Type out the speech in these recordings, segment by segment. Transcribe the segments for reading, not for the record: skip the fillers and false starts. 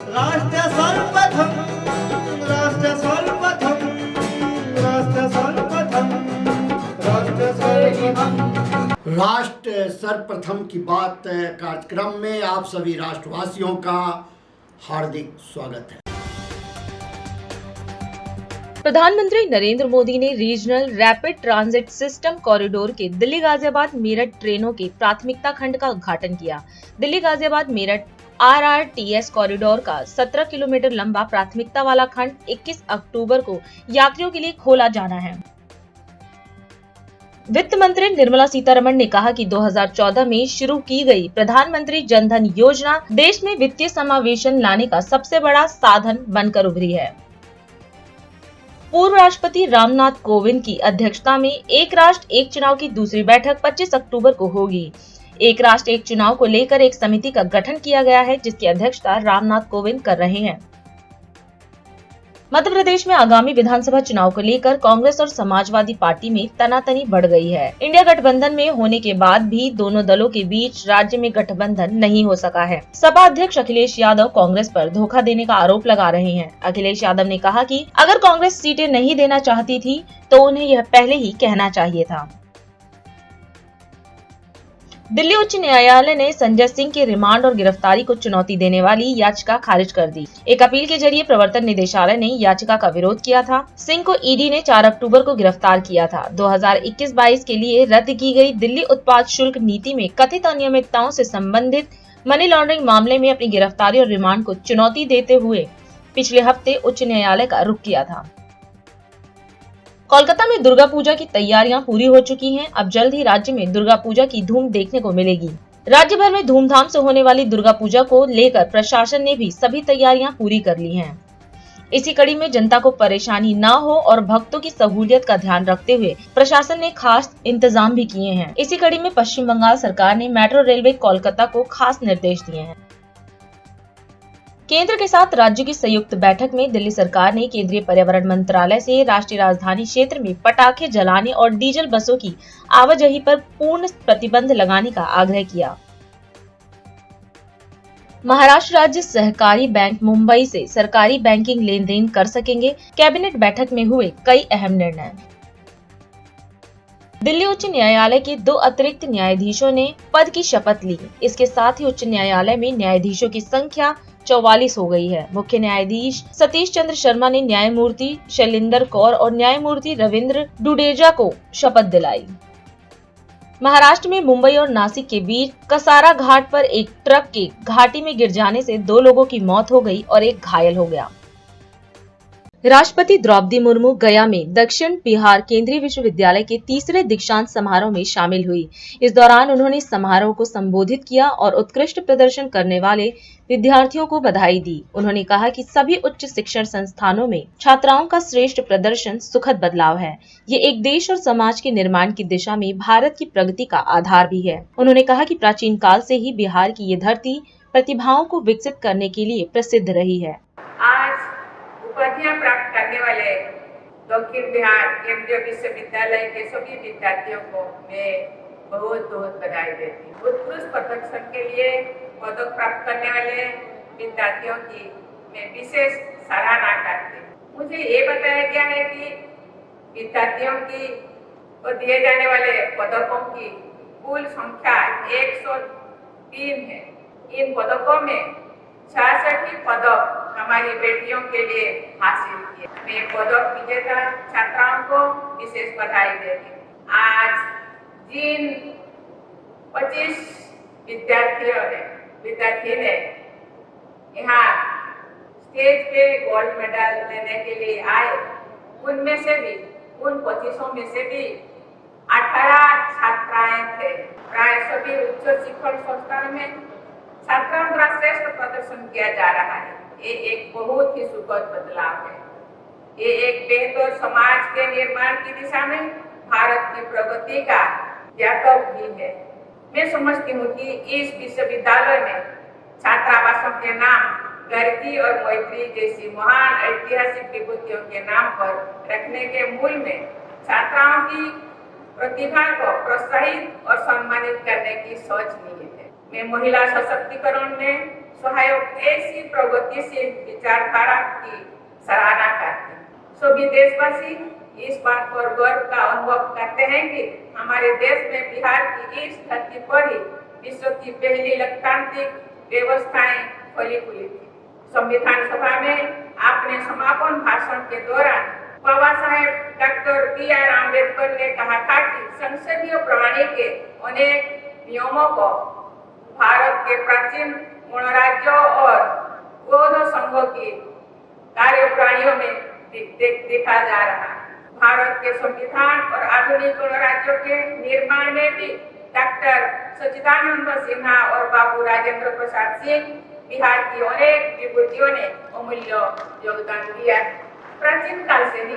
राष्ट्र सर्वप्रथम, राष्ट्र सर्वप्रथम, राष्ट्र सर्वप्रथम, राष्ट्र सर्वप्रथम। राष्ट्र सर्वप्रथम की बात कार्यक्रम में आप सभी राष्ट्रवासियों का हार्दिक स्वागत है। प्रधानमंत्री नरेंद्र मोदी ने regional rapid transit system corridor के दिल्ली गाजियाबाद मेरठ ट्रेनों के प्राथमिकता खंड का उद्घाटन किया। दिल्ली गाजियाबाद मेरठ RRTS कॉरिडोर का 17 किलोमीटर लंबा प्राथमिकता वाला खंड 21 अक्टूबर को यात्रियों के लिए खोला जाना है। वित्त मंत्री निर्मला सीतारमण ने कहा कि 2014 में शुरू की गई प्रधानमंत्री जन धन योजना देश में वित्तीय समावेशन लाने का सबसे बड़ा साधन बनकर उभरी है। पूर्व राष्ट्रपति रामनाथ कोविंद की अध्यक्षता में एक राष्ट्र एक चुनाव की दूसरी बैठक 25 अक्टूबर को होगी। एक राष्ट्र एक चुनाव को लेकर एक समिति का गठन किया गया है, जिसकी अध्यक्षता रामनाथ कोविंद कर रहे हैं। मध्य प्रदेश में आगामी विधानसभा चुनाव को लेकर कांग्रेस और समाजवादी पार्टी में तनातनी बढ़ गई है। इंडिया गठबंधन में होने के बाद भी दोनों दलों के बीच राज्य में गठबंधन नहीं हो सका है। सपा अध्यक्ष अखिलेश यादव कांग्रेस पर धोखा देने का आरोप लगा रहे हैं। अखिलेश यादव ने कहा कि अगर कांग्रेस सीटें नहीं देना चाहती थी तो उन्हें यह पहले ही कहना चाहिए था। दिल्ली उच्च न्यायालय ने संजय सिंह के रिमांड और गिरफ्तारी को चुनौती देने वाली याचिका खारिज कर दी। एक अपील के जरिए प्रवर्तन निदेशालय ने याचिका का विरोध किया था। सिंह को ईडी ने 4 अक्टूबर को गिरफ्तार किया था। 2021-22 के लिए रद्द की गई दिल्ली उत्पाद शुल्क नीति में कथित अनियमितताओं से संबंधित मनी लॉन्ड्रिंग मामले में अपनी गिरफ्तारी और रिमांड को चुनौती देते हुए पिछले हफ्ते उच्च न्यायालय का रुख किया था। कोलकाता में दुर्गा पूजा की तैयारियां पूरी हो चुकी हैं। अब जल्द ही राज्य में दुर्गा पूजा की धूम देखने को मिलेगी। राज्य भर में धूमधाम से होने वाली दुर्गा पूजा को लेकर प्रशासन ने भी सभी तैयारियां पूरी कर ली हैं। इसी कड़ी में जनता को परेशानी न हो और भक्तों की सहूलियत का ध्यान रखते हुए प्रशासन ने खास इंतजाम भी किए हैं। इसी कड़ी में पश्चिम बंगाल सरकार ने मेट्रो रेलवे कोलकाता को खास निर्देश दिए हैं। केंद्र के साथ राज्य की संयुक्त बैठक में दिल्ली सरकार ने केंद्रीय पर्यावरण मंत्रालय से राष्ट्रीय राजधानी क्षेत्र में पटाखे जलाने और डीजल बसों की आवाजाही पर पूर्ण प्रतिबंध लगाने का आग्रह किया। महाराष्ट्र राज्य सहकारी बैंक मुंबई से सरकारी बैंकिंग लेन देन कर सकेंगे। कैबिनेट बैठक में हुए कई अहम निर्णय। दिल्ली उच्च न्यायालय के 2 अतिरिक्त न्यायाधीशों ने पद की शपथ ली। इसके साथ ही उच्च न्यायालय में न्यायाधीशों की संख्या 44 हो गई है। मुख्य न्यायाधीश सतीश चंद्र शर्मा ने न्यायमूर्ति शैलेंद्र कौर और न्यायमूर्ति रविंद्र डुडेजा को शपथ दिलाई। महाराष्ट्र में मुंबई और नासिक के बीच कसारा घाट पर एक ट्रक के घाटी में गिर जाने से 2 लोगों की मौत हो गई और एक घायल हो गया। राष्ट्रपति द्रौपदी मुर्मू गया में दक्षिण बिहार केंद्रीय विश्वविद्यालय के 3रे दीक्षांत समारोह में शामिल हुई। इस दौरान उन्होंने समारोह को संबोधित किया और उत्कृष्ट प्रदर्शन करने वाले विद्यार्थियों को बधाई दी। उन्होंने कहा कि सभी उच्च शिक्षण संस्थानों में छात्राओं का श्रेष्ठ प्रदर्शन सुखद बदलाव है। ये एक देश और समाज के निर्माण की दिशा में भारत की प्रगति का आधार भी है। उन्होंने कहा कि प्राचीन काल से ही बिहार की ये धरती प्रतिभाओं को विकसित करने के लिए प्रसिद्ध रही है। उपाधियां प्राप्त करने वाले दक्षिण बिहार केंद्रीय विश्वविद्यालय के सभी विद्यार्थियों को मैं बहुत बहुत बधाई देती हूँ। उत्कृष्ट प्रदर्शन के लिए पदक प्राप्त करने वाले विद्यार्थियों की मैं विशेष सराहना करती हूँ। मुझे ये बताया गया है कि विद्यार्थियों की को दिए जाने वाले पदकों की कुल संख्या 103 है। इन पदकों में 66 पदक हमारी बेटियों के लिए हासिल किए। मैं पदक विजेता छात्राओं को विशेष बधाई देती हूँ। आज जिन 25 विद्यार्थी ने यहाँ स्टेज पे गोल्ड मेडल लेने के लिए आए, उनमें से भी उन 25 में से भी 18 छात्राएं थे। प्राय सभी उच्च शिक्षण संस्थानों में छात्राओं द्वारा श्रेष्ठ प्रदर्शन किया जा रहा है। ये एक बहुत ही सुखद बदलाव है। ये एक बेहतर समाज के निर्माण की दिशा में भारत की प्रगति का ज्ञातक भी है। मैं समझती हूँ कि इस विश्वविद्यालय में छात्रावासों के नाम गर्गी और मैत्री जैसी महान ऐतिहासिक विभूतियों के नाम पर रखने के मूल में छात्राओं की प्रतिभा को प्रोत्साहित और सम्मानित करने की सोच निहित है। मैं महिला सशक्तिकरण में सहायक ऐसी प्रगतिशील विचारधारा की सराहना करते हैं। सभी देशवासी इस बात पर गर्व का अनुभव करते हैं कि हमारे देश में बिहार की इस धरती पर ही विश्व की पहली लोकतांत्रिक व्यवस्थाएं फली फूली थी। संविधान सभा में अपने समापन भाषण के दौरान बाबा साहेब डॉक्टर बी.आर. आम्बेडकर ने कहा था कि संसदीय प्रणाली के अनेक नियमों को भारत के प्राचीन गणराज्यों और बौद्ध संघों की कार्यप्रणालियों में देखा जा रहा है। भारत के संविधान और आधुनिक गणराज्यों के निर्माण में भी डॉक्टर सच्चिदानंद सिन्हा और बाबू राजेंद्र प्रसाद सिंह बिहार की अनेक विभूतियों ने अमूल्य योगदान दिया। प्राचीन काल से ही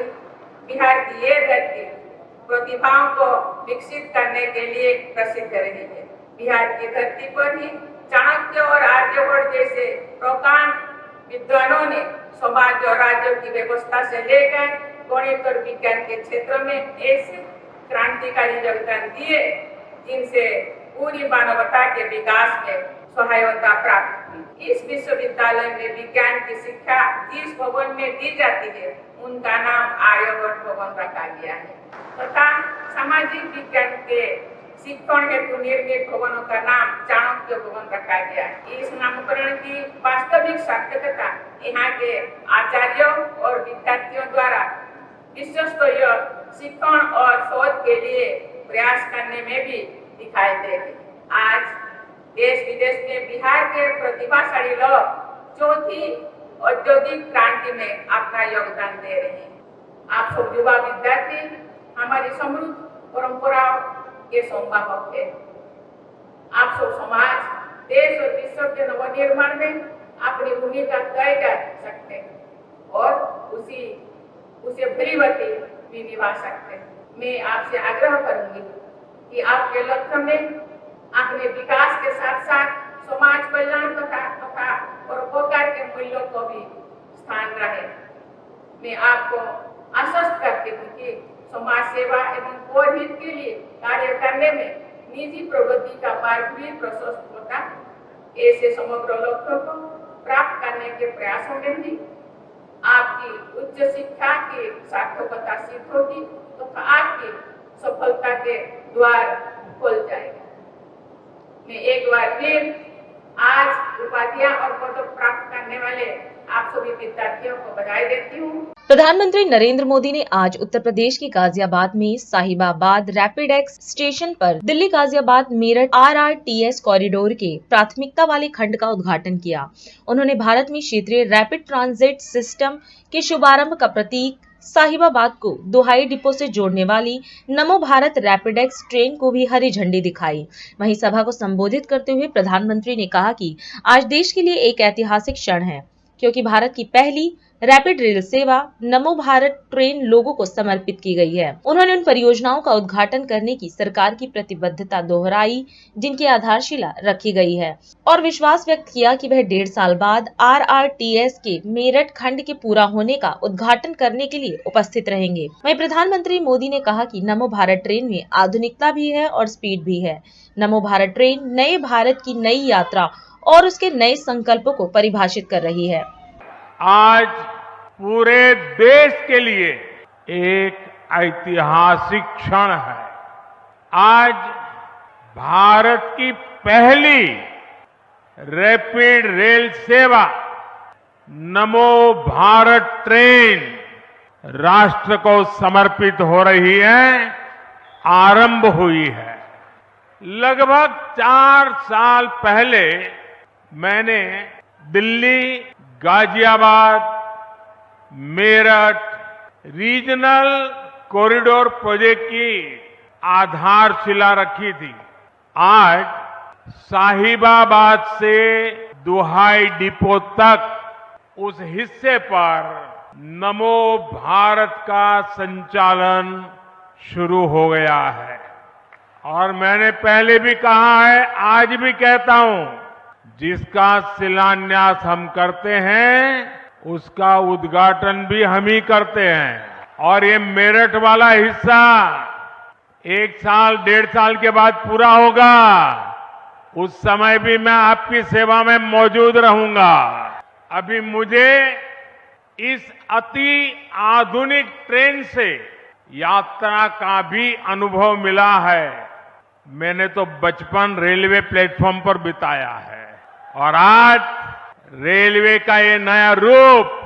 बिहार की ये धरती प्रतिभाओं को विकसित करने के लिए प्रसिद्ध रही है। बिहार की धरती पर ही चाणक्य और आर्यभट्ट जैसे प्रकांड विद्वानों ने समाज और राज्यों की व्यवस्था से लेकर गणित और विज्ञान के क्षेत्र में ऐसे क्रांतिकारी योगदान दिए जिनसे पूरी मानवता के विकास में सहायता प्राप्त हुई। इस विश्वविद्यालय में विज्ञान की शिक्षा जिस भवन में दी जाती है उनका नाम आर्यभट्ट भवन रखा गया है तथा सामाजिक विज्ञान के शिक्षण हेतु निर्मित भवनों का नाम चाणक्य भवन रखा गया है। इस नामकरण की वास्तविक सार्थकता यहाँ के आचार्यों और विद्यार्थियों द्वारा विश्वस्तरीय शिक्षण और शोध के लिए प्रयास करने में भी दिखाई देगी। आज देश विदेश में बिहार के प्रतिभाशाली लोग चौथी औद्योगिक क्रांति में अपना योगदान दे रहे हैं। आप सब युवा विद्यार्थी हमारी समृद्ध परंपराओं के संवाहक है। आप सब समाज, देश और विश्व के नवनिर्माण में अपनी भूमिका तय कर सकते हैं और उसे भलीभांति भी निभा सकते हैं। मैं आपसे आग्रह करूंगी कि आपके लक्ष्य में अपने विकास के साथ साथ समाज कल्याण तथा परोपकार के मूल्यों को भी स्थान रहे। मैं आपको आश्वस्त करती हूँ कि समाज सेवा एवं कोर हित के लिए कार्य करने में निजी प्रगति का मार्ग भी प्रशस्त होता। ऐसे समग्र लक्ष्यों को प्राप्त करने के प्रयासों में भी आपकी उच्च शिक्षा की सार्थकता सिद्ध होगी तो आपकी सफलता के द्वार खुल जाएगा। मैं एक बार फिर आज उपाधियां और पदक प्राप्त करने वाले आप सभी विद्यार्थियों को बधाई देती हूँ। प्रधानमंत्री नरेंद्र मोदी ने आज उत्तर प्रदेश के गाजियाबाद में साहिबाबाद रैपिड एक्स स्टेशन पर दिल्ली गाजियाबाद मेरठ RRTS कॉरिडोर के प्राथमिकता वाले खंड का उद्घाटन किया। उन्होंने भारत में क्षेत्रीय रैपिड ट्रांजिट सिस्टम के शुभारंभ का प्रतीक साहिबाबाद को दोहाई डिपो से जोड़ने वाली नमो भारत रैपिड एक्स ट्रेन को भी हरी झंडी दिखाई। वहीं सभा को संबोधित करते हुए प्रधानमंत्री ने कहा कि आज देश के लिए एक ऐतिहासिक क्षण है क्योंकि भारत की पहली रैपिड रेल सेवा नमो भारत ट्रेन लोगों को समर्पित की गई है। उन्होंने उन परियोजनाओं का उद्घाटन करने की सरकार की प्रतिबद्धता दोहराई जिनकी आधारशिला रखी गई है और विश्वास व्यक्त किया कि वह 1.5 साल बाद RRTS के मेरठ खंड के पूरा होने का उद्घाटन करने के लिए उपस्थित रहेंगे। वहीं प्रधानमंत्री मोदी ने कहा कि नमो भारत ट्रेन में आधुनिकता भी है और स्पीड भी है। नमो भारत ट्रेन नए भारत की नई यात्रा और उसके नए संकल्पों को परिभाषित कर रही है। आज पूरे देश के लिए एक ऐतिहासिक क्षण है। आज भारत की पहली रैपिड रेल सेवा नमो भारत ट्रेन राष्ट्र को समर्पित हो रही है, आरंभ हुई है। लगभग 4 साल पहले मैंने Delhi Ghaziabad Meerut regional corridor project की आधारशिला रखी थी। आज साहिबाबाद से दोहाई डिपो तक उस हिस्से पर नमो भारत का संचालन शुरू हो गया है और मैंने पहले भी कहा है, आज भी कहता हूं, जिसका शिलान्यास हम करते हैं उसका उद्घाटन भी हम ही करते हैं। और ये मेरठ वाला हिस्सा 1 साल 1.5 साल के बाद पूरा होगा। उस समय भी मैं आपकी सेवा में मौजूद रहूंगा। अभी मुझे इस अति आधुनिक ट्रेन से यात्रा का भी अनुभव मिला है। मैंने तो बचपन रेलवे प्लेटफॉर्म पर बिताया है और आज रेलवे का ये नया रूप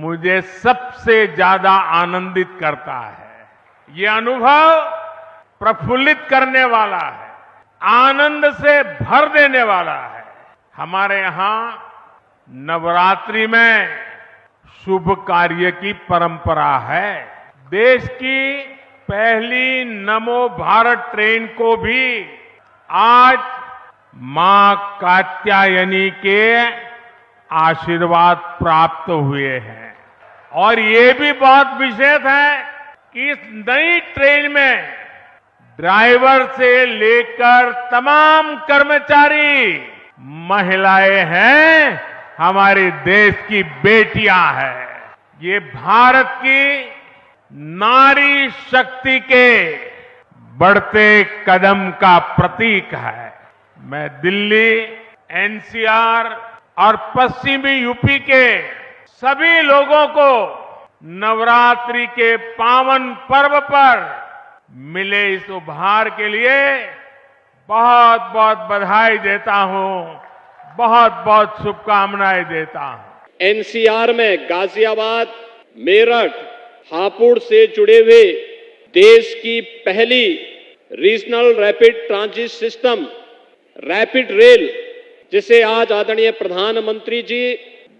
मुझे सबसे ज्यादा आनंदित करता है। ये अनुभव प्रफुल्लित करने वाला है, आनंद से भर देने वाला है। हमारे यहाँ नवरात्रि में शुभ कार्य की परंपरा है। देश की पहली नमो भारत ट्रेन को भी आज मां कात्यायनी के आशीर्वाद प्राप्त हुए हैं और ये भी बहुत विशेष है कि इस नई ट्रेन में ड्राइवर से लेकर तमाम कर्मचारी महिलाएं हैं, हमारे देश की बेटियां हैं। ये भारत की नारी शक्ति के बढ़ते कदम का प्रतीक है। मैं दिल्ली, एनसीआर और पश्चिमी यूपी के सभी लोगों को नवरात्रि के पावन पर्व पर मिले इस उपहार के लिए बहुत बहुत बधाई देता हूं, बहुत बहुत शुभकामनाएं देता हूं। एनसीआर में गाजियाबाद, मेरठ, हापुड़ से जुड़े हुए देश की पहली regional rapid transit system rapid rail, जिसे आज आदरणीय प्रधानमंत्री जी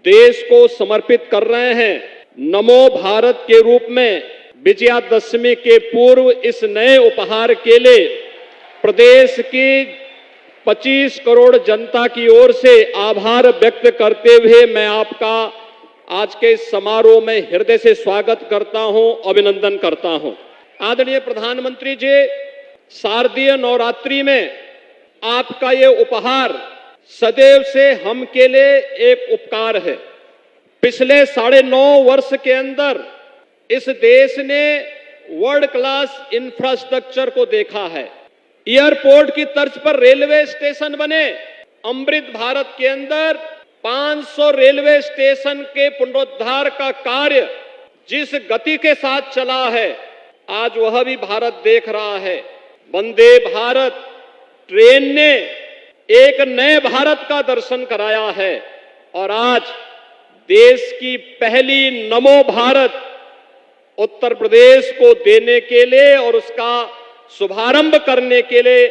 देश को समर्पित कर रहे हैं, नमो भारत के रूप में विजयादशमी के पूर्व इस नए उपहार के लिए प्रदेश की 25 करोड़ जनता की ओर से आभार व्यक्त करते हुए मैं आपका आज के समारोह में हृदय से स्वागत करता हूं, अभिनंदन करता हूं। आदरणीय प्रधानमंत्री जी, शारदीय नवरात्रि में आपका ये उपहार सदैव से हम के लिए एक उपकार है। पिछले 9.5 वर्ष के अंदर इस देश ने वर्ल्ड क्लास इंफ्रास्ट्रक्चर को देखा है। एयरपोर्ट की तर्ज पर रेलवे स्टेशन बने। अमृत भारत के अंदर 500 रेलवे स्टेशन के पुनरुद्धार का कार्य जिस गति के साथ चला है, आज वह भी भारत देख रहा है। वंदे भारत ट्रेन ने एक नए भारत का दर्शन कराया है और आज देश की पहली नमो भारत उत्तर प्रदेश को देने के लिए और उसका शुभारंभ करने के लिए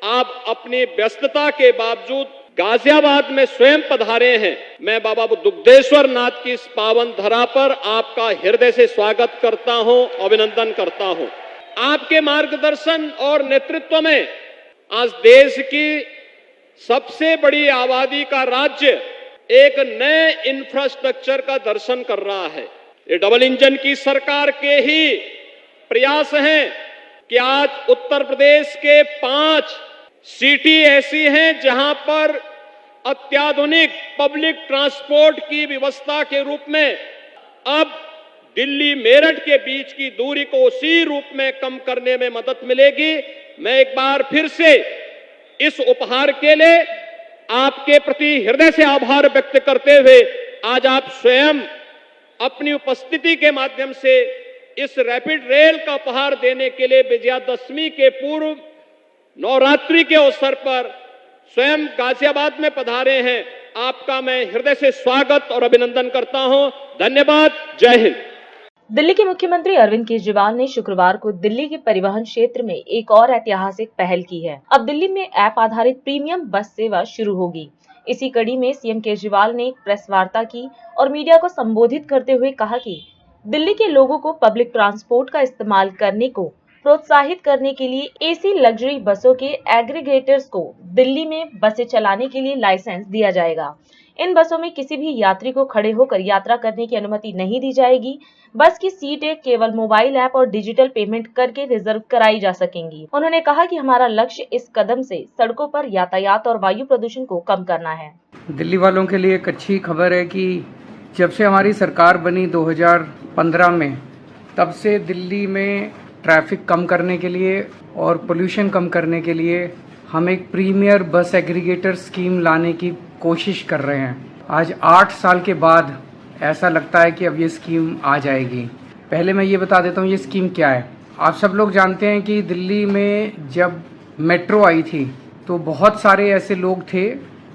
आप अपनी व्यस्तता के बावजूद गाजियाबाद में स्वयं पधारे हैं। मैं बाबा दुग्धेश्वर नाथ की इस पावन धरा पर आपका हृदय से स्वागत करता हूं, अभिनंदन करता हूं। आपके मार्गदर्शन और नेतृत्व में आज देश की सबसे बड़ी आबादी का राज्य एक नए इंफ्रास्ट्रक्चर का दर्शन कर रहा है। ये डबल इंजन की सरकार के ही प्रयास हैं कि आज उत्तर प्रदेश के 5 सिटी ऐसी हैं जहां पर अत्याधुनिक पब्लिक ट्रांसपोर्ट की व्यवस्था के रूप में अब दिल्ली मेरठ के बीच की दूरी को उसी रूप में कम करने में मदद मिलेगी। मैं एक बार फिर से इस उपहार के लिए आपके प्रति हृदय से आभार व्यक्त करते हुए आज आप स्वयं अपनी उपस्थिति के माध्यम से इस रैपिड रेल का उपहार देने के लिए विजयादशमी के पूर्व नवरात्रि के अवसर पर स्वयं गाजियाबाद में पधारे हैं। आपका मैं हृदय से स्वागत और अभिनंदन करता हूं। धन्यवाद। जय हिंद। दिल्ली के मुख्यमंत्री अरविंद केजरीवाल ने शुक्रवार को दिल्ली के परिवहन क्षेत्र में एक और ऐतिहासिक पहल की है। अब दिल्ली में ऐप आधारित प्रीमियम बस सेवा शुरू होगी। इसी कड़ी में सीएम केजरीवाल ने एक प्रेस वार्ता की और मीडिया को संबोधित करते हुए कहा कि दिल्ली के लोगों को पब्लिक ट्रांसपोर्ट का इस्तेमाल करने को प्रोत्साहित करने के लिए एसी लग्जरी बसों के एग्रीगेटर्स को दिल्ली में बसें चलाने के लिए लाइसेंस दिया जाएगा। इन बसों में किसी भी यात्री को खड़े होकर यात्रा करने की अनुमति नहीं दी जाएगी। बस की सीटें केवल मोबाइल ऐप और डिजिटल पेमेंट करके रिजर्व कराई जा सकेंगी। उन्होंने कहा कि हमारा लक्ष्य इस कदम से सड़कों पर यातायात और वायु प्रदूषण को कम करना है। दिल्ली वालों के लिए एक अच्छी खबर है कि जब से हमारी सरकार बनी 2015 में, तब से दिल्ली में ट्रैफिक कम करने के लिए और पोल्यूशन कम करने के लिए हम एक प्रीमियर बस एग्रीगेटर स्कीम लाने की कोशिश कर रहे हैं। आज 8 साल के बाद ऐसा लगता है कि अब ये स्कीम आ जाएगी। पहले मैं ये बता देता हूँ ये स्कीम क्या है। आप सब लोग जानते हैं कि दिल्ली में जब मेट्रो आई थी तो बहुत सारे ऐसे लोग थे,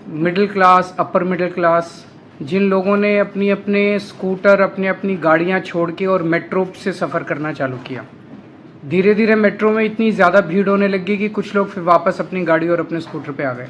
middle class, upper middle class, जिन लोगों ने अपने स्कूटर, अपनी गाड़ियाँ छोड़ के और मेट्रो से सफ़र करना चालू किया। धीरे धीरे मेट्रो में इतनी ज़्यादा भीड़ होने लगी कि कुछ लोग फिर वापस अपनी गाड़ी और अपने स्कूटर पे आ गए।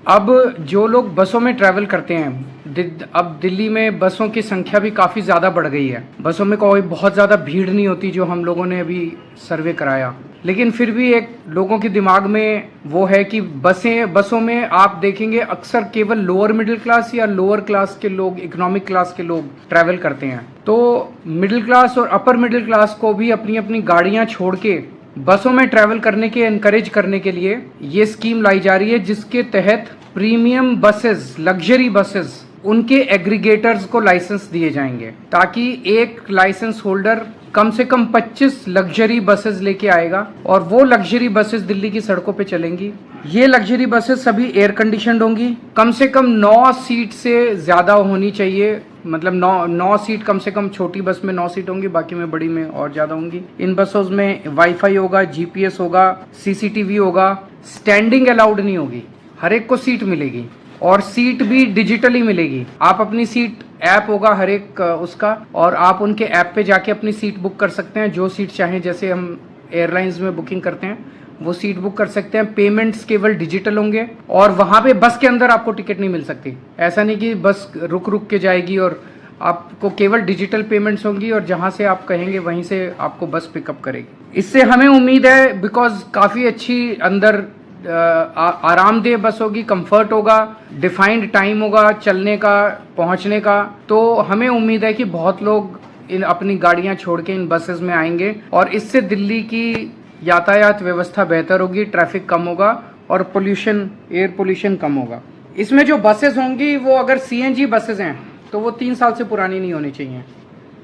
अब जो लोग बसों में ट्रैवल करते हैं, अब दिल्ली में बसों की संख्या भी काफ़ी ज़्यादा बढ़ गई है। बसों में कोई बहुत ज़्यादा भीड़ नहीं होती जो हम लोगों ने अभी सर्वे कराया, लेकिन फिर भी एक लोगों के दिमाग में वो है कि बसों में आप देखेंगे अक्सर केवल लोअर मिडिल क्लास या लोअर क्लास के लोग, इकोनॉमिक क्लास के लोग ट्रैवल करते हैं। तो मिडिल क्लास और अपर मिडिल क्लास को भी अपनी अपनी गाड़ियाँ छोड़ के बसों में ट्रैवल करने के एनकरेज करने के लिए ये स्कीम लाई जा रही है, जिसके तहत प्रीमियम बसेस, लग्जरी बसेस, उनके एग्रीगेटर्स को लाइसेंस दिए जाएंगे, ताकि एक लाइसेंस होल्डर कम से कम 25 लग्जरी बसेस लेके आएगा और वो लग्जरी बसेस दिल्ली की सड़कों पे चलेंगी। ये लग्जरी बसेस सभी एयर कंडीशनड होंगी, कम से कम 9 सीट से ज़्यादा होनी चाहिए, मतलब 9 सीट कम से कम। छोटी बस में 9 सीट होंगी, बाकी में बड़ी में और ज़्यादा होंगी। इन बसों में वाईफाई होगा, जीपीएस होगा, सीसीटीवी होगा। स्टैंडिंग अलाउड नहीं होगी, हर एक को सीट मिलेगी और सीट भी डिजिटली मिलेगी। आप अपनी सीट, ऐप होगा हर एक उसका, और आप उनके ऐप पे जाके अपनी सीट बुक कर सकते हैं, जो सीट चाहें। जैसे हम एयरलाइंस में बुकिंग करते हैं वो सीट बुक कर सकते हैं। पेमेंट्स केवल डिजिटल होंगे और वहाँ पे बस के अंदर आपको टिकट नहीं मिल सकती। ऐसा नहीं कि बस रुक रुक के जाएगी, और आपको केवल डिजिटल पेमेंट्स होंगी और जहाँ से आप कहेंगे वहीं से आपको बस पिकअप करेगी। इससे हमें उम्मीद है, बिकॉज काफ़ी अच्छी अंदर आरामदेह बस होगी, कंफर्ट होगा, डिफाइंड टाइम होगा चलने का, पहुंचने का। तो हमें उम्मीद है कि बहुत लोग अपनी गाड़ियां छोड़ के इन बसेस में आएंगे और इससे दिल्ली की यातायात व्यवस्था बेहतर होगी, ट्रैफिक कम होगा और पोल्यूशन, एयर पोल्यूशन कम होगा। इसमें जो बसेस होंगी वो अगर सीएनजी बसेस हैं तो वो 3 साल से पुरानी नहीं होनी चाहिए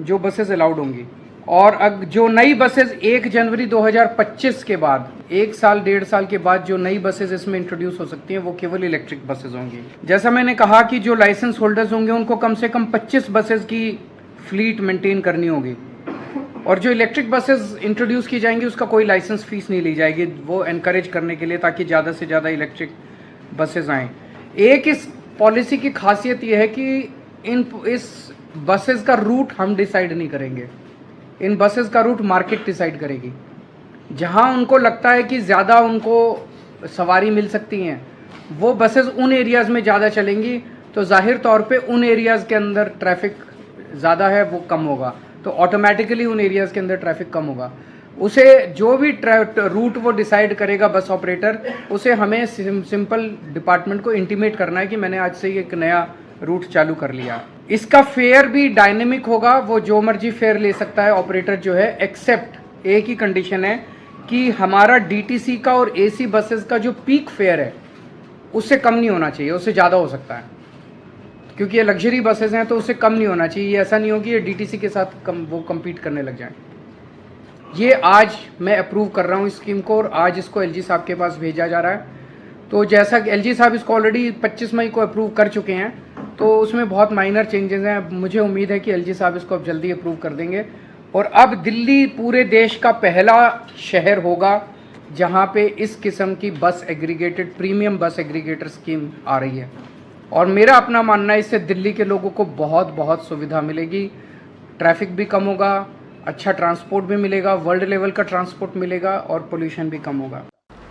जो बसेस अलाउड होंगी। और जो नई बसेस 1 जनवरी 2025 के बाद, 1 साल 1.5 साल के बाद जो नई बसेस इसमें इंट्रोड्यूस हो सकती हैं वो केवल इलेक्ट्रिक बसेस होंगी। जैसा मैंने कहा कि जो लाइसेंस होल्डर्स होंगे उनको कम से कम 25 बसेस की फ्लीट मेंटेन करनी होगी, और जो इलेक्ट्रिक बसेस इंट्रोड्यूस की जाएंगी उसका कोई लाइसेंस फीस नहीं ली जाएगी, वो एनकरेज करने के लिए, ताकि ज़्यादा से ज़्यादा इलेक्ट्रिक बसेस आएँ। एक इस पॉलिसी की खासियत ये है कि इस बसेस का रूट हम डिसाइड नहीं करेंगे, इन बसेस का रूट मार्केट डिसाइड करेगी। जहां उनको लगता है कि ज़्यादा उनको सवारी मिल सकती हैं वो बसेस उन एरियाज़ में ज़्यादा चलेंगी, तो जाहिर तौर पे उन एरियाज़ के अंदर ट्रैफिक ज़्यादा है वो कम होगा, तो ऑटोमेटिकली उन एरियाज़ के अंदर ट्रैफिक कम होगा। उसे जो भी रूट वो डिसाइड करेगा बस ऑपरेटर, उसे हमें सिंपल डिपार्टमेंट को इंटीमेट करना है कि मैंने आज से एक नया रूट चालू कर लिया। इसका फेयर भी डायनेमिक होगा, वो जो मर्जी फेयर ले सकता है ऑपरेटर जो है, एक्सेप्ट एक ही कंडीशन है कि हमारा डीटीसी का और एसी बसेस का जो पीक फेयर है उससे कम नहीं होना चाहिए, उससे ज़्यादा हो सकता है, क्योंकि ये लग्जरी बसेस हैं तो उससे कम नहीं होना चाहिए। ये ऐसा नहीं हो कि ये डीटीसी के साथ वो कम्पीट करने लग जाएं। ये आज मैं अप्रूव कर रहा हूँ इस स्कीम को और आज इसको एलजी साहब के पास भेजा जा रहा है। तो जैसा कि एलजी साहब इसको ऑलरेडी 25 मई को अप्रूव कर चुके हैं, तो उसमें बहुत माइनर चेंजेस हैं। मुझे उम्मीद है कि एलजी साहब इसको अब जल्दी अप्रूव कर देंगे और अब दिल्ली पूरे देश का पहला शहर होगा जहां पे इस किस्म की बस एग्रीगेटेड, प्रीमियम बस एग्रीगेटर स्कीम आ रही है। और मेरा अपना मानना है इससे दिल्ली के लोगों को बहुत बहुत सुविधा मिलेगी, ट्रैफिक भी कम होगा, अच्छा ट्रांसपोर्ट भी मिलेगा, वर्ल्ड लेवल का ट्रांसपोर्ट मिलेगा और पोल्यूशन भी कम होगा।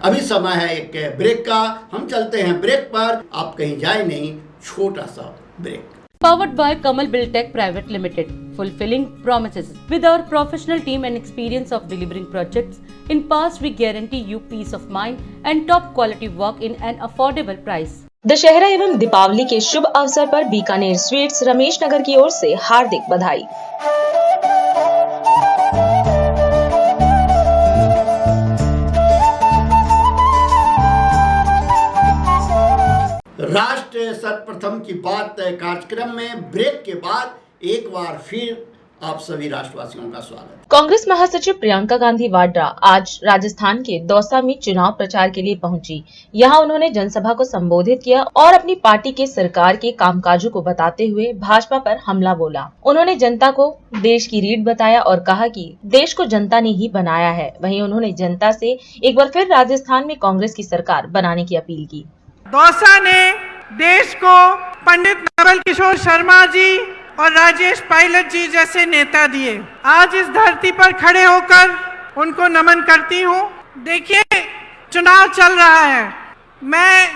अभी समय है एक ब्रेक का, हम चलते हैं ब्रेक पर, आप कहीं जाए नहीं, छोटा सा break. Powered by Kamal Buildtech Private Limited, fulfilling promises. With our professional team and experience of delivering projects, in past we guarantee you peace of mind and top quality work in an affordable price. Dussehra एवं दीपावली के शुभ अवसर पर Bikaner sweets Ramesh Nagar की ओर से हार्दिक बधाई। राष्ट्र सर्वप्रथम की बात कार्यक्रम में ब्रेक के बाद एक बार फिर आप सभी राष्ट्रवासियों का स्वागत है। कांग्रेस महासचिव प्रियंका गांधी वाड्रा आज राजस्थान के दौसा में चुनाव प्रचार के लिए पहुंची। यहां उन्होंने जनसभा को संबोधित किया और अपनी पार्टी के सरकार के कामकाजों को बताते हुए भाजपा पर हमला बोला। उन्होंने जनता को देश की रीढ़ बताया और कहा कि देश को जनता ने ही बनाया है। वहीं उन्होंने जनता से एक बार फिर राजस्थान में कांग्रेस की सरकार बनाने की अपील की। दौसा ने देश को पंडित नवल किशोर शर्मा जी और राजेश पायलट जी जैसे नेता दिए। आज इस धरती पर खड़े होकर उनको नमन करती हूँ। देखिए, चुनाव चल रहा है। मैं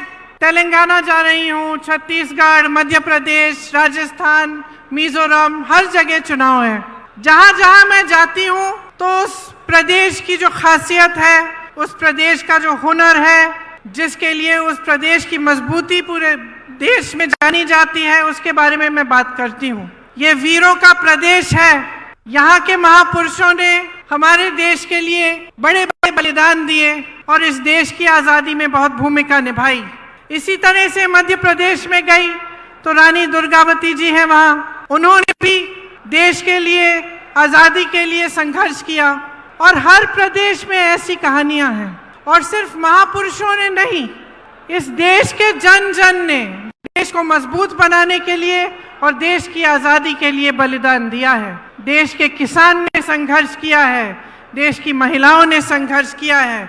तेलंगाना जा रही हूँ, छत्तीसगढ़, मध्य प्रदेश, राजस्थान, मिजोरम, हर जगह चुनाव है। जहाँ जहाँ मैं जाती हूँ तो उस प्रदेश की जो खासियत है, उस प्रदेश का जो हुनर है, जिसके लिए उस प्रदेश की मजबूती पूरे देश में जानी जाती है, उसके बारे में मैं बात करती हूँ। ये वीरों का प्रदेश है। यहाँ के महापुरुषों ने हमारे देश के लिए बड़े बड़े बलिदान दिए और इस देश की आज़ादी में बहुत भूमिका निभाई। इसी तरह से मध्य प्रदेश में गई तो रानी दुर्गावती जी हैं वहाँ। उन्होंने भी देश के लिए, आज़ादी के लिए संघर्ष किया और हर प्रदेश में ऐसी कहानियाँ हैं। और सिर्फ महापुरुषों ने नहीं, इस देश के जन जन ने देश को मजबूत बनाने के लिए और देश की आज़ादी के लिए बलिदान दिया है। देश के किसान ने संघर्ष किया है, देश की महिलाओं ने संघर्ष किया है,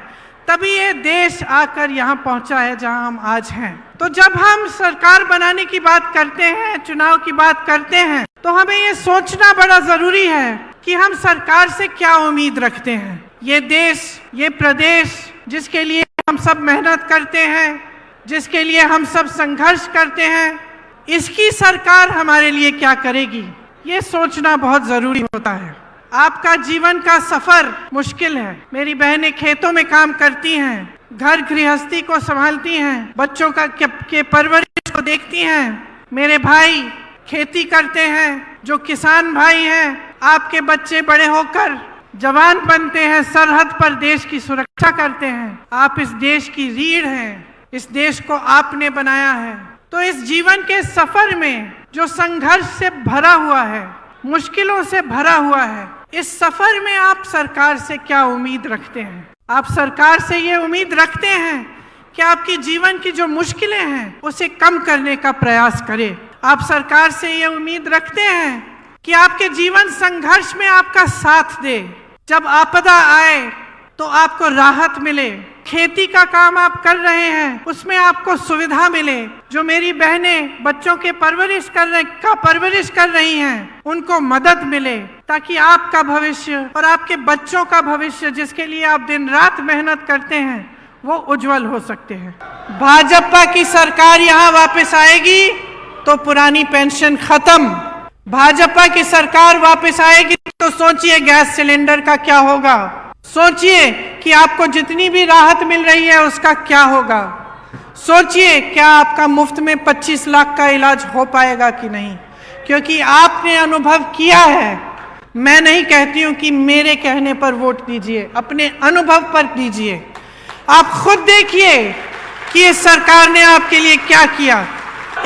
तभी ये देश आकर यहाँ पहुँचा है जहाँ हम आज हैं। तो जब हम सरकार बनाने की बात करते हैं, चुनाव की बात करते हैं, तो हमें ये सोचना बड़ा जरूरी है कि हम सरकार से क्या उम्मीद रखते हैं। ये देश, ये प्रदेश जिसके लिए हम सब मेहनत करते हैं, जिसके लिए हम सब संघर्ष करते हैं, इसकी सरकार हमारे लिए क्या करेगी, ये सोचना बहुत जरूरी होता है। आपका जीवन का सफर मुश्किल है। मेरी बहनें खेतों में काम करती हैं, घर गृहस्थी को संभालती हैं, बच्चों के परवरिश को देखती हैं। मेरे भाई खेती करते हैं, जो किसान भाई हैं। आपके बच्चे बड़े होकर जवान बनते हैं, सरहद पर देश की सुरक्षा करते हैं। आप इस देश की रीढ़ हैं, इस देश को आपने बनाया है। तो इस जीवन के सफर में जो संघर्ष से भरा हुआ है, मुश्किलों से भरा हुआ है, इस सफर में आप सरकार से क्या उम्मीद रखते हैं? आप सरकार से ये उम्मीद रखते हैं कि आपकी जीवन की जो मुश्किलें हैं उसे कम करने का प्रयास करे। आप सरकार से ये उम्मीद रखते हैं कि आपके जीवन संघर्ष में आपका साथ दे। जब आपदा आए तो आपको राहत मिले। खेती का काम आप कर रहे हैं, उसमें आपको सुविधा मिले। जो मेरी बहनें बच्चों के परवरिश कर रही हैं, उनको मदद मिले, ताकि आपका भविष्य और आपके बच्चों का भविष्य, जिसके लिए आप दिन रात मेहनत करते हैं, वो उज्जवल हो सकते हैं। भाजपा की सरकार यहाँ वापस आएगी तो पुरानी पेंशन खत्म। भाजपा की सरकार वापस आएगी तो सोचिए गैस सिलेंडर का क्या होगा। सोचिए कि आपको जितनी भी राहत मिल रही है उसका क्या होगा। सोचिए क्या आपका मुफ्त में 25 लाख का इलाज हो पाएगा कि नहीं, क्योंकि आपने अनुभव किया है। मैं नहीं कहती हूं कि मेरे कहने पर वोट दीजिए, अपने अनुभव पर दीजिए। आप खुद देखिए कि इस सरकार ने आपके लिए क्या किया।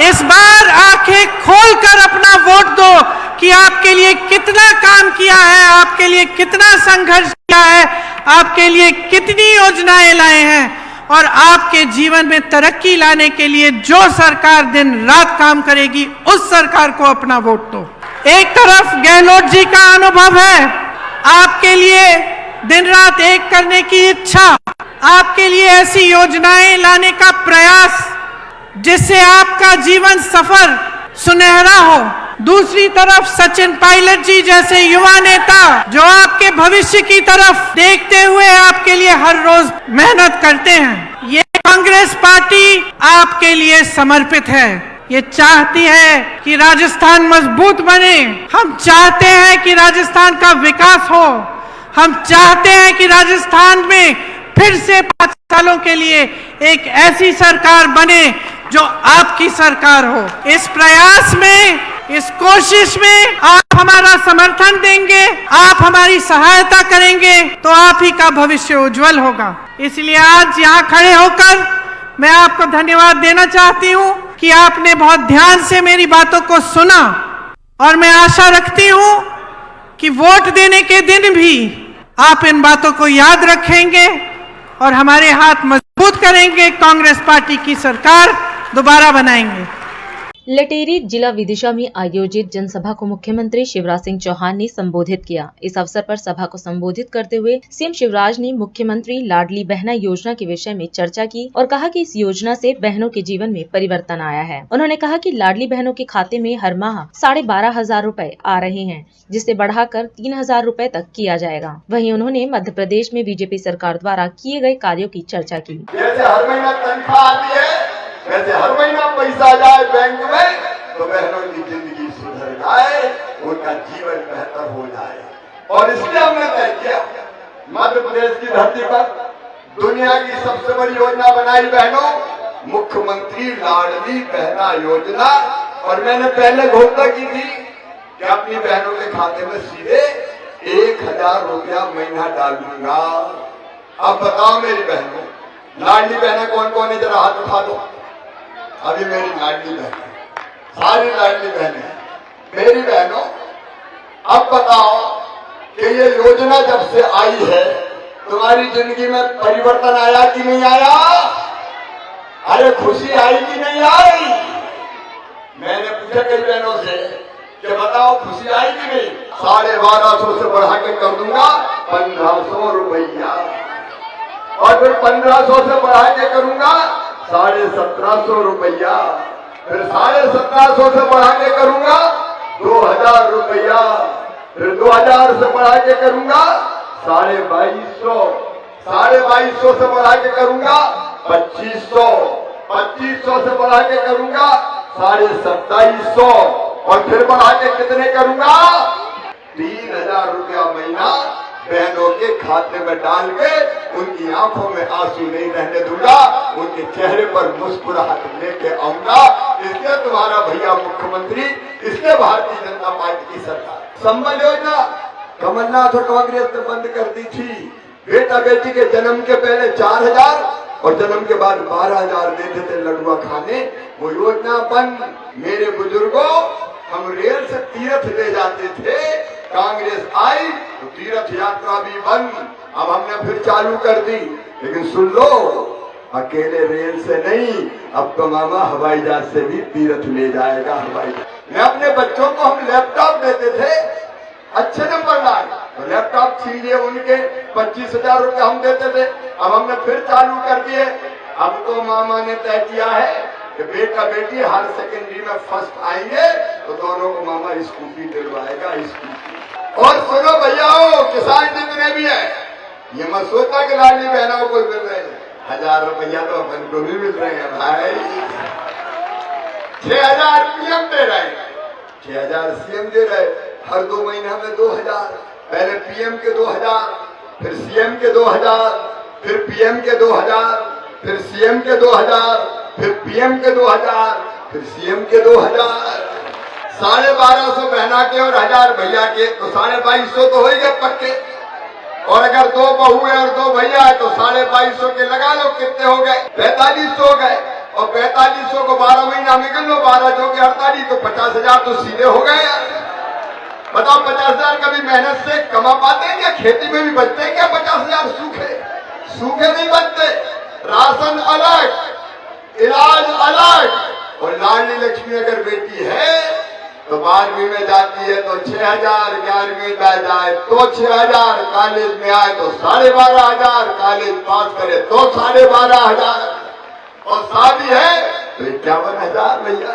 इस बार आंखें खोलकर अपना वोट दो कि आपके लिए कितना काम किया है, आपके लिए कितना संघर्ष किया है, आपके लिए कितनी योजनाएं लाए हैं और आपके जीवन में तरक्की लाने के लिए जो सरकार दिन रात काम करेगी, उस सरकार को अपना वोट दो। एक तरफ गहलोत जी का अनुभव है, आपके लिए दिन रात एक करने की इच्छा, आपके लिए ऐसी योजनाएं लाने का प्रयास जिससे आपका जीवन सफर सुनहरा हो। दूसरी तरफ सचिन पायलट जी जैसे युवा नेता जो आपके भविष्य की तरफ देखते हुए आपके लिए हर रोज मेहनत करते हैं। ये कांग्रेस पार्टी आपके लिए समर्पित है। ये चाहती है कि राजस्थान मजबूत बने। हम चाहते हैं कि राजस्थान का विकास हो। हम चाहते हैं कि राजस्थान में फिर से 5 सालों के लिए एक ऐसी सरकार बने जो आपकी सरकार हो। इस प्रयास में, इस कोशिश में आप हमारा समर्थन देंगे, आप हमारी सहायता करेंगे तो आप ही का भविष्य उज्जवल होगा। इसलिए आज यहाँ खड़े होकर मैं आपको धन्यवाद देना चाहती हूँ कि आपने बहुत ध्यान से मेरी बातों को सुना और मैं आशा रखती हूँ कि वोट देने के दिन भी आप इन बातों को याद रखेंगे और हमारे हाथ मजबूत करेंगे, कांग्रेस पार्टी की सरकार दोबारा बनाएंगे। लटेरी जिला विदिशा में आयोजित जनसभा को मुख्यमंत्री शिवराज सिंह चौहान ने संबोधित किया। इस अवसर पर सभा को संबोधित करते हुए सीएम शिवराज ने मुख्यमंत्री लाडली बहना योजना के विषय में चर्चा की और कहा कि इस योजना से बहनों के जीवन में परिवर्तन आया है। उन्होंने कहा कि लाडली बहनों के खाते में हर माह 12,500 रुपए आ रहे हैं, जिसे बढ़ाकर 3,000 रुपए तक किया जाएगा। वहीं उन्होंने मध्य प्रदेश में बीजेपी सरकार द्वारा किए गए कार्यों की चर्चा की। जैसे हर महीना तनख्वाह आती है, वैसे हर महीना पैसा जाए बैंक में तो बहनों की जिंदगी सुधर जाए, उनका जीवन बेहतर हो जाए। और इसलिए हमने तय किया मध्य प्रदेश की धरती पर दुनिया की सबसे बड़ी योजना बनाई बहनों, मुख्यमंत्री लाडली बहना योजना। और मैंने पहले घोषणा की थी कि अपनी बहनों के खाते में सीधे 1,000 रुपया महीना डालूंगा। अब बताओ मेरी बहनों, लाडली बहना कौन कौन है, जरा हाथ उठा दो। अभी मेरी लाडली बहन, सारी लाडली बहनें, मेरी बहनों, अब बताओ कि ये योजना जब से आई है तुम्हारी जिंदगी में परिवर्तन आया कि नहीं आया? अरे खुशी आई कि नहीं आई? मैंने पूछा कई बहनों से कि बताओ खुशी आई कि नहीं? 1250 से बढ़ा के कर दूंगा 1,500 रुपया, और फिर 1,500 से बढ़ा के करूंगा 1,750 रुपया, फिर 1,750 से बढ़ा के करूंगा 2,000 रुपया, फिर 2,000 से बढ़ा के करूंगा 2,250, 2,250 से बढ़ा के करूंगा 2,500, 2,500 से बढ़ा के करूंगा 2,750, और फिर बढ़ा के कितने करूंगा? 3,000 रुपया महीना बहनों के खाते में डाल के उनकी आंखों में आंसू नहीं रहने दूंगा, उनके चेहरे पर मुस्कुराहट लेके आऊंगा। इसलिए तुम्हारा भैया मुख्यमंत्री, इसलिए भारतीय जनता पार्टी की सरकार संबल योजना कमलनाथ और कांग्रेस ने बंद कर दी थी। बेटा बेटी के जन्म के पहले 4,000 और जन्म के बाद 12,000 देते थे लडुआ खाने, वो योजना बंद। मेरे बुजुर्गों, हम रेल से तीर्थ ले जाते थे, कांग्रेस आई तो तीर्थ यात्रा भी बंद। अब हमने फिर चालू कर दी, लेकिन सुन लो, अकेले रेल से नहीं, अब तो मामा हवाई जहाज से भी तीर्थ ले जाएगा। हवाई जहाज में अपने बच्चों को हम लैपटॉप देते थे, अच्छे नंबर लाए तो लैपटॉप छीन लिए उनके, 25,000 रुपया हम देते थे, अब हमने फिर चालू कर दिए। अब तो मामा ने तय किया है कि बेटा बेटी हर सेकेंडरी में फर्स्ट आएंगे तो दोनों को मामा स्कूटी दिलवाएगा, स्कूटी। और सुनो भैयाओ, किसान जितने भी है, ये मत सोचना कि लाडली बहनों को मिल रहे हैं 1,000 रुपया, तो अपन को भी मिल रहे हैं भाई। 6,000 पीएम दे रहे हैं, 6,000 सीएम दे रहे, हर 2 महीना में 2,000। पहले पीएम के 2,000, फिर सीएम के 2,000, फिर पीएम के 2,000, फिर सीएम के 2,000, फिर पीएम के 2,000, फिर सीएम के 2,000। 1,250 बहना के और 1,000 भैया के, तो 2,250 तो हो ही गए पक्के। और अगर 2 बहू है और 2 भैया है तो 2,250 के लगा लो, कितने हो गए? 4,500 हो गए। और 4,500 को 12 महीना में गिन लो, 12 चौके 48, तो 50,000 तो सीधे हो गए यार। बताओ 50,000 कभी मेहनत से कमा पाते हैं क्या? खेती में भी बचते हैं क्या 50,000? सूखे नहीं बचते। राशन अलग, इलाज अलग। और लाडली लक्ष्मी अगर बेटी है तो 12वीं में जाती है तो 6,000, 11वीं में जाए तो 6,000, कॉलेज में आए तो 12,500, कॉलेज पास करे तो 12,500, और शादी है तो 51,000 भैया।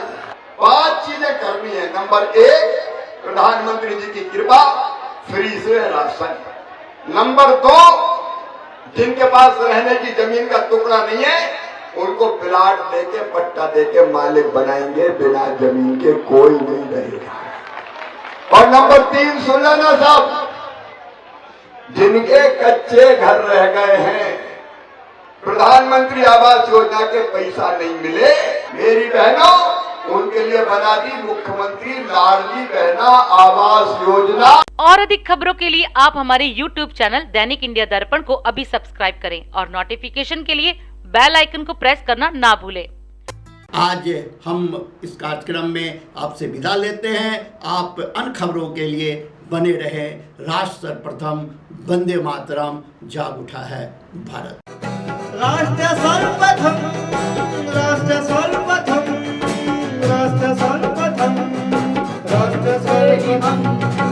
5 चीजें करनी है। नंबर 1, प्रधानमंत्री जी की कृपा, फ्री से राशन। नंबर 2, जिनके पास रहने की जमीन का टुकड़ा नहीं है उनको प्लाट देके, पट्टा देके मालिक बनाएंगे, बिना जमीन के कोई नहीं रहेगा। और नंबर 3, सुन लेना साहब, जिनके कच्चे घर रह गए हैं, प्रधानमंत्री आवास योजना के पैसा नहीं मिले, मेरी बहनों, उनके लिए बना दी मुख्यमंत्री लाडली बहना आवास योजना। और अधिक खबरों के लिए आप हमारे YouTube चैनल दैनिक इंडिया दर्पण को अभी सब्सक्राइब करें और नोटिफिकेशन के लिए बेल आइकन को प्रेस करना ना भूलें। आज हम इस कार्यक्रम में आपसे विदा लेते हैं। आप अन्य खबरों के लिए बने रहे। राष्ट्र सर्वप्रथम, वंदे मातरम, जाग उठा है भारत। राष्ट्र सर्वप्रथम, राष्ट्र सर्वप्रथम, राष्ट्र सर्वप्रथम, राष्ट्र सर्वप्रथम।